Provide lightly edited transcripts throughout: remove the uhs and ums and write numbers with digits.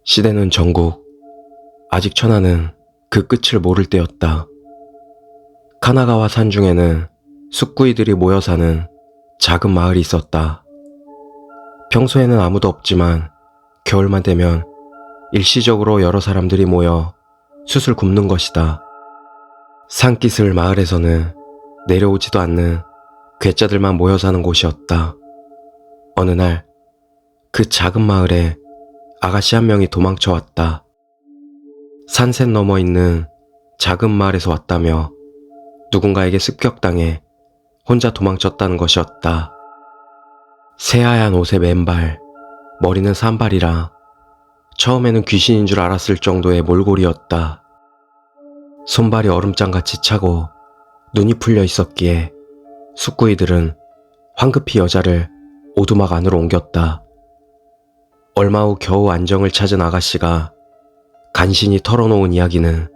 시대는 전국, 아직 천하는 그 끝을 모를 때였다. 카나가와 산 중에는 숫구이들이 모여 사는 작은 마을이 있었다. 평소에는 아무도 없지만 겨울만 되면 일시적으로 여러 사람들이 모여 숯을 굽는 것이다. 산기슭 마을에서는 내려오지도 않는 괴짜들만 모여 사는 곳이었다. 어느 날 그 작은 마을에 아가씨 한 명이 도망쳐 왔다. 산셋 넘어 있는 작은 마을에서 왔다며 누군가에게 습격당해 혼자 도망쳤다는 것이었다. 새하얀 옷에 맨발, 머리는 산발이라 처음에는 귀신인 줄 알았을 정도의 몰골이었다. 손발이 얼음장같이 차고 눈이 풀려 있었기에 숫구이들은 황급히 여자를 오두막 안으로 옮겼다. 얼마 후 겨우 안정을 찾은 아가씨가 간신히 털어놓은 이야기는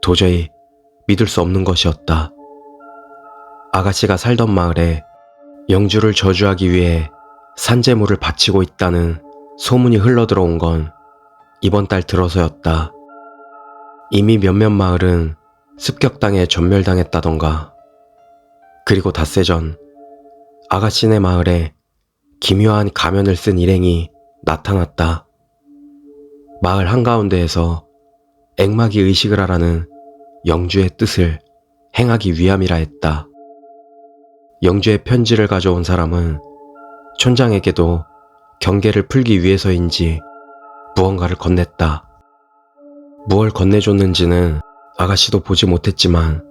도저히 믿을 수 없는 것이었다. 아가씨가 살던 마을에 영주를 저주하기 위해 산재물을 바치고 있다는 소문이 흘러들어온 건 이번 달 들어서였다. 이미 몇몇 마을은 습격당해 전멸당했다던가. 그리고 닷새 전 아가씨네 마을에 기묘한 가면을 쓴 일행이 나타났다. 마을 한가운데에서 액막이 의식을 하라는 영주의 뜻을 행하기 위함이라 했다. 영주의 편지를 가져온 사람은 촌장에게도 경계를 풀기 위해서인지 무언가를 건넸다. 무얼 건네줬는지는 아가씨도 보지 못했지만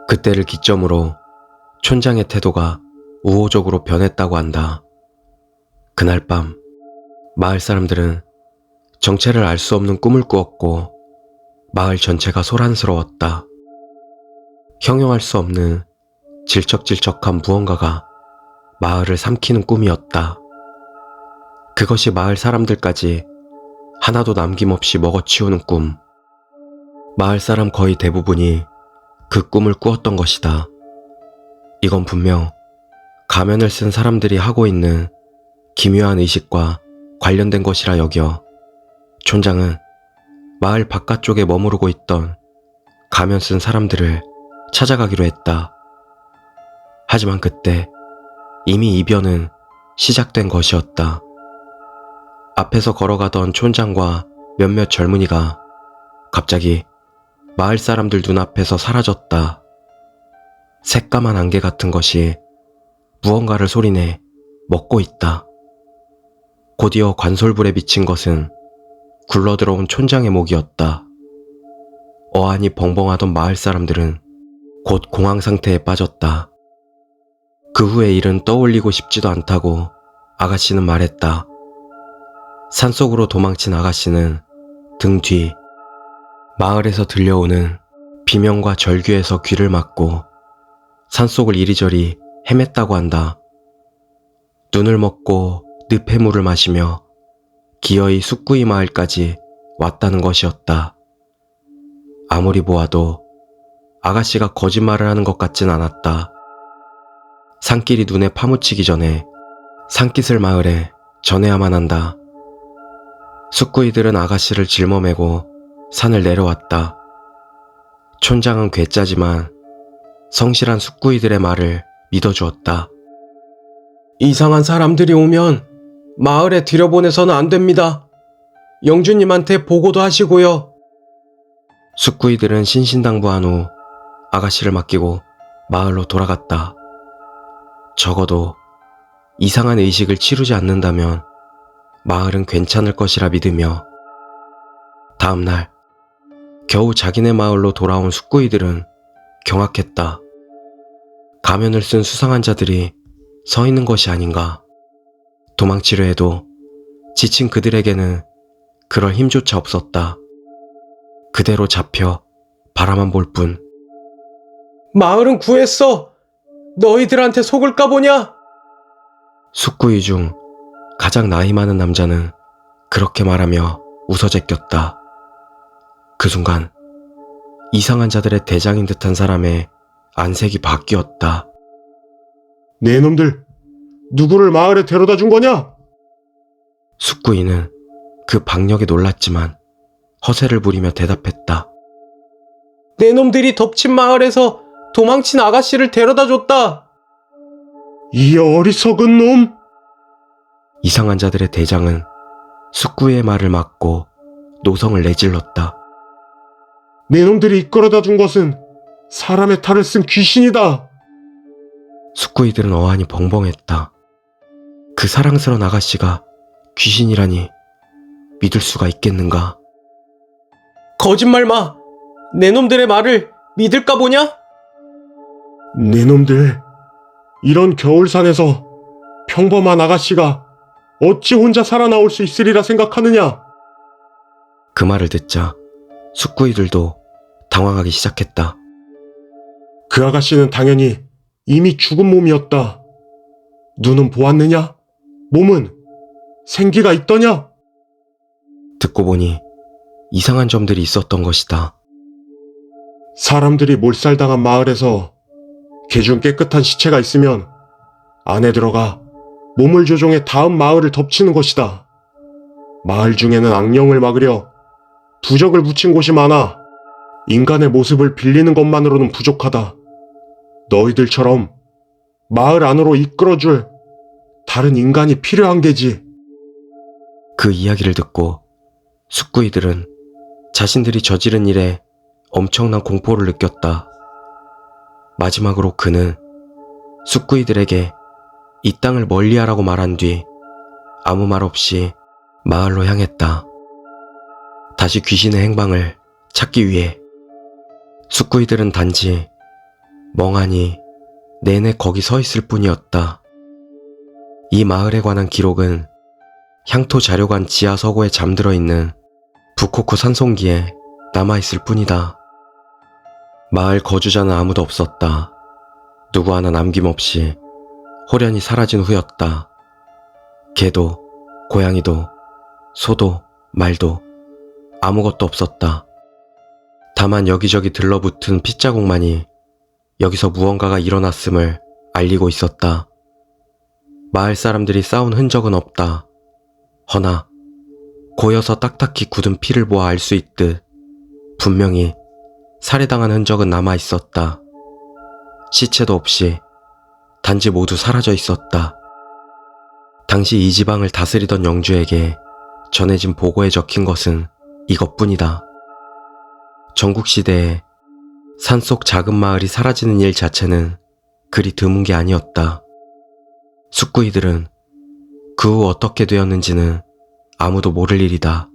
그때를 기점으로 촌장의 태도가 우호적으로 변했다고 한다. 그날 밤 마을 사람들은 정체를 알 수 없는 꿈을 꾸었고 마을 전체가 소란스러웠다. 형용할 수 없는 질척질척한 무언가가 마을을 삼키는 꿈이었다. 그것이 마을 사람들까지 하나도 남김없이 먹어치우는 꿈. 마을 사람 거의 대부분이 그 꿈을 꾸었던 것이다. 이건 분명 가면을 쓴 사람들이 하고 있는 기묘한 의식과 관련된 것이라 여겨 촌장은 마을 바깥쪽에 머무르고 있던 가면 쓴 사람들을 찾아가기로 했다. 하지만 그때 이미 이변은 시작된 것이었다. 앞에서 걸어가던 촌장과 몇몇 젊은이가 갑자기 마을 사람들 눈앞에서 사라졌다. 새까만 안개 같은 것이 무언가를 소리내 먹고 있다. 곧이어 관솔불에 비친 것은 굴러들어온 촌장의 목이었다. 어안이 벙벙하던 마을 사람들은 곧 공황 상태에 빠졌다. 그 후의 일은 떠올리고 싶지도 않다고 아가씨는 말했다. 산속으로 도망친 아가씨는 등 뒤 마을에서 들려오는 비명과 절규에서 귀를 막고 산속을 이리저리 헤맸다고 한다. 눈을 먹고 늪해물을 마시며 기어이 숫구이 마을까지 왔다는 것이었다. 아무리 보아도 아가씨가 거짓말을 하는 것 같진 않았다. 산길이 눈에 파묻히기 전에 산기슭 마을에 전해야만 한다. 숫구이들은 아가씨를 짊어매고 산을 내려왔다. 촌장은 괴짜지만 성실한 숫구이들의 말을 믿어주었다. 이상한 사람들이 오면 마을에 들여보내서는 안 됩니다. 영주님한테 보고도 하시고요. 숫구이들은 신신당부한 후 아가씨를 맡기고 마을로 돌아갔다. 적어도 이상한 의식을 치르지 않는다면 마을은 괜찮을 것이라 믿으며 다음 날 겨우 자기네 마을로 돌아온 숫구이들은 경악했다. 가면을 쓴 수상한 자들이 서 있는 것이 아닌가. 도망치려 해도 지친 그들에게는 그럴 힘조차 없었다. 그대로 잡혀 바라만 볼 뿐. 마을은 구했어. 너희들한테 속을까 보냐? 숫구이 중 가장 나이 많은 남자는 그렇게 말하며 웃어 제꼈다. 그 순간 이상한 자들의 대장인 듯한 사람의 안색이 바뀌었다. 네 놈들, 누구를 마을에 데려다 준 거냐? 숫구이는 그 박력에 놀랐지만 허세를 부리며 대답했다. 내 놈들이 덮친 마을에서 도망친 아가씨를 데려다 줬다. 이 어리석은 놈! 이상한 자들의 대장은 숙구이의 말을 막고 노성을 내질렀다. 내 놈들이 이끌어다 준 것은 사람의 탈을 쓴 귀신이다. 숙구이들은 어안이 벙벙했다. 그 사랑스러운 아가씨가 귀신이라니 믿을 수가 있겠는가? 거짓말 마! 내 놈들의 말을 믿을까 보냐? 내 놈들, 이런 겨울산에서 평범한 아가씨가 어찌 혼자 살아나올 수 있으리라 생각하느냐? 그 말을 듣자 숙구이들도 당황하기 시작했다. 그 아가씨는 당연히 이미 죽은 몸이었다. 눈은 보았느냐? 몸은 생기가 있더냐? 듣고 보니 이상한 점들이 있었던 것이다. 사람들이 몰살당한 마을에서 개중 깨끗한 시체가 있으면 안에 들어가 몸을 조종해 다음 마을을 덮치는 것이다. 마을 중에는 악령을 막으려 부적을 붙인 곳이 많아 인간의 모습을 빌리는 것만으로는 부족하다. 너희들처럼 마을 안으로 이끌어줄 다른 인간이 필요한 게지. 그 이야기를 듣고 숙구이들은 자신들이 저지른 일에 엄청난 공포를 느꼈다. 마지막으로 그는 숙구이들에게 이 땅을 멀리하라고 말한 뒤 아무 말 없이 마을로 향했다. 다시 귀신의 행방을 찾기 위해 숙구이들은 단지 멍하니 내내 거기 서 있을 뿐이었다. 이 마을에 관한 기록은 향토 자료관 지하 서고에 잠들어 있는 부코쿠 산송기에 남아있을 뿐이다. 마을 거주자는 아무도 없었다. 누구 하나 남김없이 호련히 사라진 후였다. 개도, 고양이도, 소도, 말도 아무것도 없었다. 다만 여기저기 들러붙은 핏자국만이 여기서 무언가가 일어났음을 알리고 있었다. 마을 사람들이 싸운 흔적은 없다. 허나 고여서 딱딱히 굳은 피를 보아 알 수 있듯 분명히 살해당한 흔적은 남아 있었다. 시체도 없이 단지 모두 사라져 있었다. 당시 이 지방을 다스리던 영주에게 전해진 보고에 적힌 것은 이것뿐이다. 전국시대에 산속 작은 마을이 사라지는 일 자체는 그리 드문 게 아니었다. 숙구이들은 그 후 어떻게 되었는지는 아무도 모를 일이다.